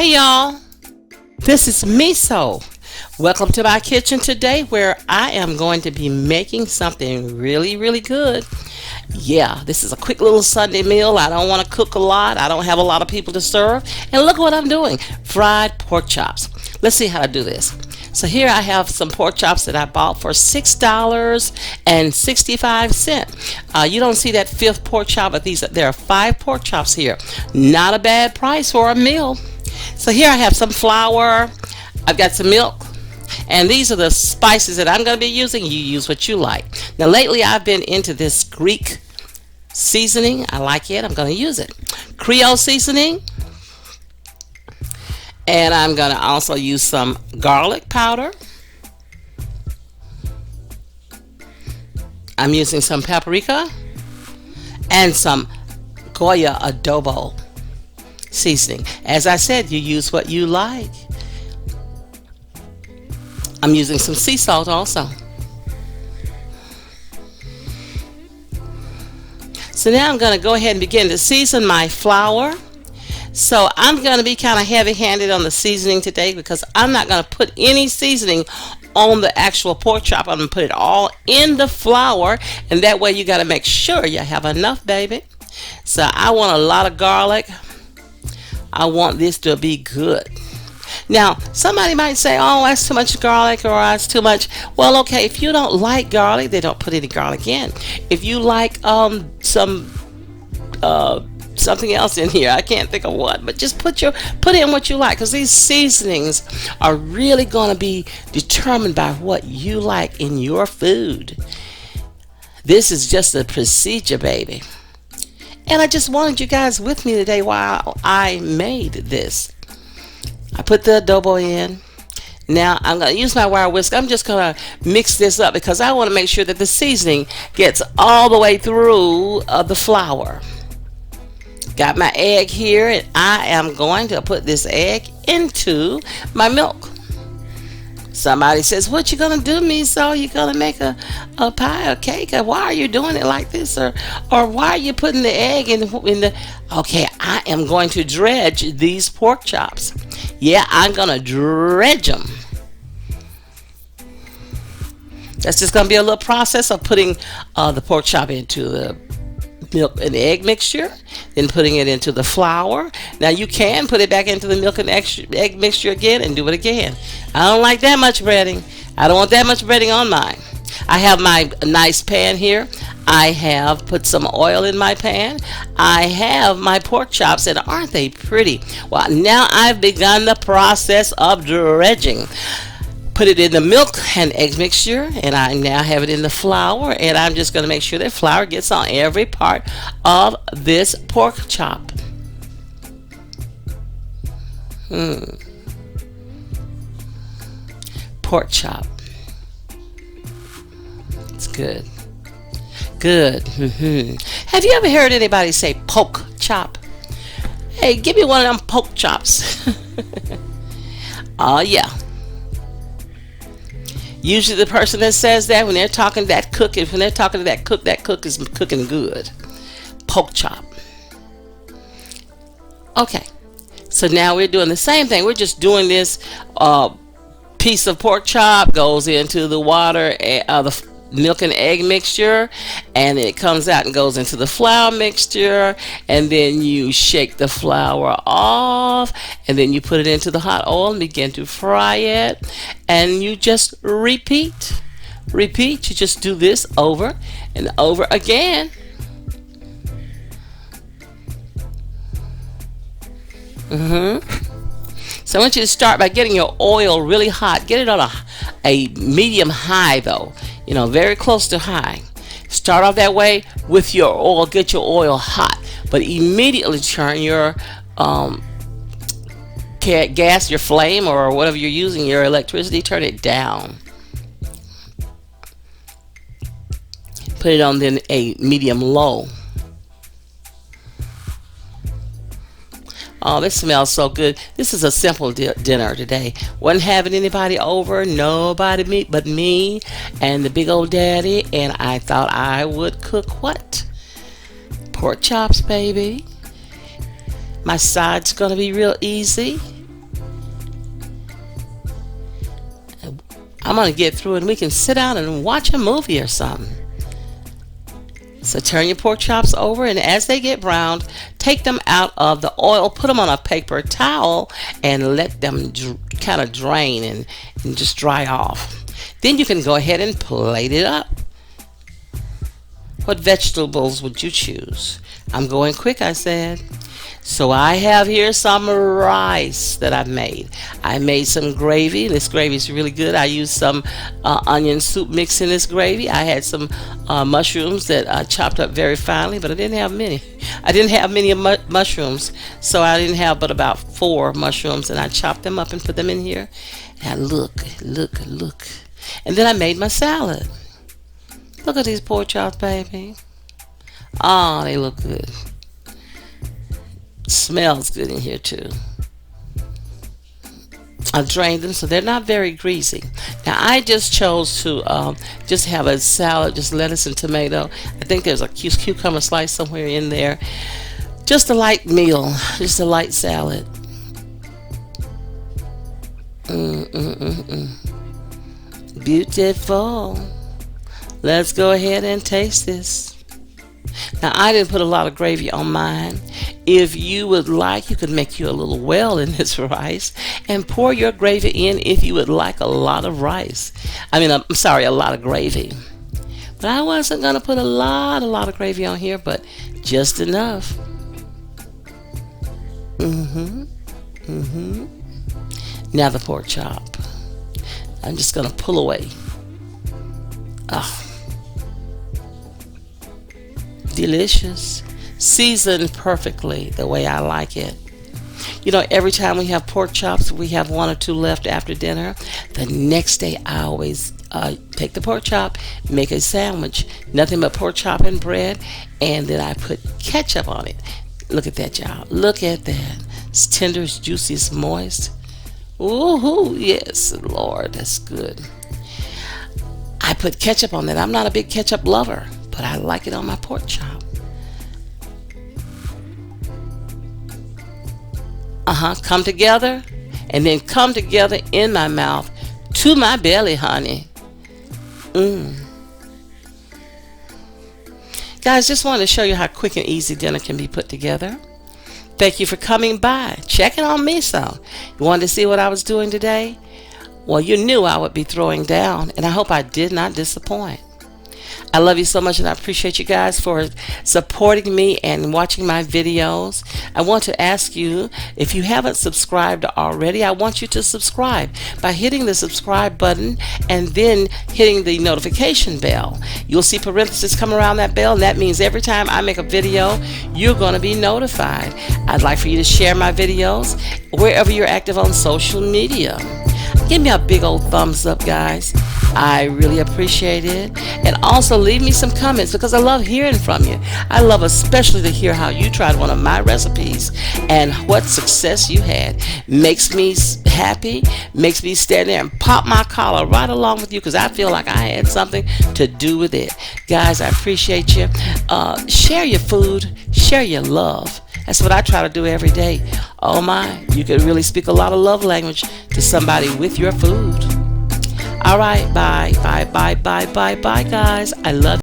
Hey y'all, this is Meso. Welcome to my kitchen today where I am going to be making something really good. Yeah, this is a quick little Sunday meal. I don't want to cook a lot. I don't have a lot of people to serve. And look what I'm doing. Fried pork chops. Let's see how to do this. So here I have some pork chops that I bought for $6.65. You don't see that fifth pork chop, but there are 5 pork chops here. Not a bad price for a meal. So here I have some flour. I've got some milk. And these are the spices that I'm going to be using. You use what you like. Now lately I've been into this Greek seasoning. I like it. I'm going to use it. Creole seasoning. And I'm going to also use some garlic powder. I'm using some paprika and some Goya adobo seasoning. As I said, you use what you like. I'm using some sea salt also. So now I'm going to go ahead and begin to season my flour. So I'm going to be kind of heavy-handed on the seasoning today because I'm not going to put any seasoning on the actual pork chop. I'm going to put it all in the flour, and that way you got to make sure you have enough, baby. So I want a lot of garlic. I want this to be good. Now, somebody might say, oh, that's too much garlic, or that's too much. Well, okay, if you don't like garlic, then don't put any garlic in. If you like something else in here, I can't think of what, but just put in what you like, because these seasonings are really going to be determined by what you like in your food. This is just a procedure, baby. And I just wanted you guys with me today while I made this. I put the adobo in. Now I'm going to use my wire whisk. I'm just going to mix this up because I want to make sure that the seasoning gets all the way through the flour. Got my egg here, and I am going to put this egg into my milk. Somebody says, what you gonna do, Meso? You gonna make a pie or cake? Or why are you doing it like this? Or why are you putting the egg in the... Okay, I am going to dredge these pork chops. Yeah, I'm gonna dredge them. That's just gonna be a little process of putting the pork chop into the milk and egg mixture, then putting it into the flour. Now you can put it back into the milk and egg mixture again and do it again. I don't like that much breading. I don't want that much breading on mine. I have my nice pan here. I have put some oil in my pan. I have my pork chops, and aren't they pretty? Well, now I've begun the process of dredging. Put it in the milk and egg mixture, and I now have it in the flour, and I'm just going to make sure that flour gets on every part of this pork chop. Pork chop. It's good. Good. Have you ever heard anybody say poke chop? Hey, give me one of them poke chops. Oh, yeah. Usually the person that says that when they're talking to that cook, that cook is cooking good. Pork chop. Okay. So now we're doing the same thing. We're just doing this piece of pork chop goes into the water, the milk and egg mixture, and it comes out and goes into the flour mixture, and then you shake the flour off, and then you put it into the hot oil and begin to fry it, and you just repeat. You just do this over and over again. So I want you to start by getting your oil really hot. Get it on a medium high though. You know, very close to high. Start off that way with your oil. Get your oil hot, but immediately turn your gas, your flame, or whatever you're using, your electricity, turn it down. Put it on then a medium low. Oh, this smells so good. This is a simple dinner today. Wasn't having anybody over, nobody but me and the big old daddy, and I thought I would cook what? Pork chops, baby. My side's gonna be real easy. I'm going to get through and we can sit down and watch a movie or something. So turn your pork chops over, and as they get browned, take them out of the oil, put them on a paper towel, and let them kind of drain and just dry off. Then you can go ahead and plate it up. What vegetables would you choose? I'm going quick, I said. So I have here some rice that I've made. I made some gravy. This gravy is really good. I used some onion soup mix in this gravy. I had some mushrooms that I chopped up very finely, but I didn't have many. I didn't have many mushrooms, so I didn't have but about 4 mushrooms, and I chopped them up and put them in here. And look. And then I made my salad. Look at these pork chops, baby. Oh, they look good. Smells good in here too. I drained them so they're not very greasy. Now I just chose to just have a salad, just lettuce and tomato. I think there's a cucumber slice somewhere in there. Just a light meal, just a light salad. Beautiful. Let's go ahead and taste this. Now I didn't put a lot of gravy on mine. If you would like, you could make you a little well in this rice and pour your gravy in if you would like a lot of rice. I'm sorry, a lot of gravy. But I wasn't going to put a lot of gravy on here, but just enough. Now the pork chop. I'm just going to pull away. Delicious. Seasoned perfectly the way I like it. You know, every time we have pork chops, we have 1 or 2 left after dinner. The next day I always take the pork chop, make a sandwich, nothing but pork chop and bread, and then I put ketchup on it. Look at that, y'all. Look at that. It's tender, it's juicy, it's moist. Ooh, yes, Lord, that's good. I put ketchup on that. I'm not a big ketchup lover, but I like it on my pork chop. Come together, and then come together in my mouth to my belly, honey. Guys, just wanted to show you how quick and easy dinner can be put together. Thank you for coming by. Check it on Meso. You wanted to see what I was doing today? Well, you knew I would be throwing down, and I hope I did not disappoint. I love you so much, and I appreciate you guys for supporting me and watching my videos. I want to ask you, if you haven't subscribed already, I want you to subscribe by hitting the subscribe button and then hitting the notification bell. You'll see parentheses come around that bell, and that means every time I make a video, you're going to be notified. I'd like for you to share my videos wherever you're active on social media. Give me a big old thumbs up, guys. I really appreciate it. And also leave me some comments, because I love hearing from you. I love especially to hear how you tried one of my recipes and what success you had. Makes me happy, makes me stand there and pop my collar right along with you, because I feel like I had something to do with it. Guys, I appreciate you. Share your food, share your love. That's what I try to do every day. Oh my, you can really speak a lot of love language to somebody with your food. All right, bye, guys. I love you.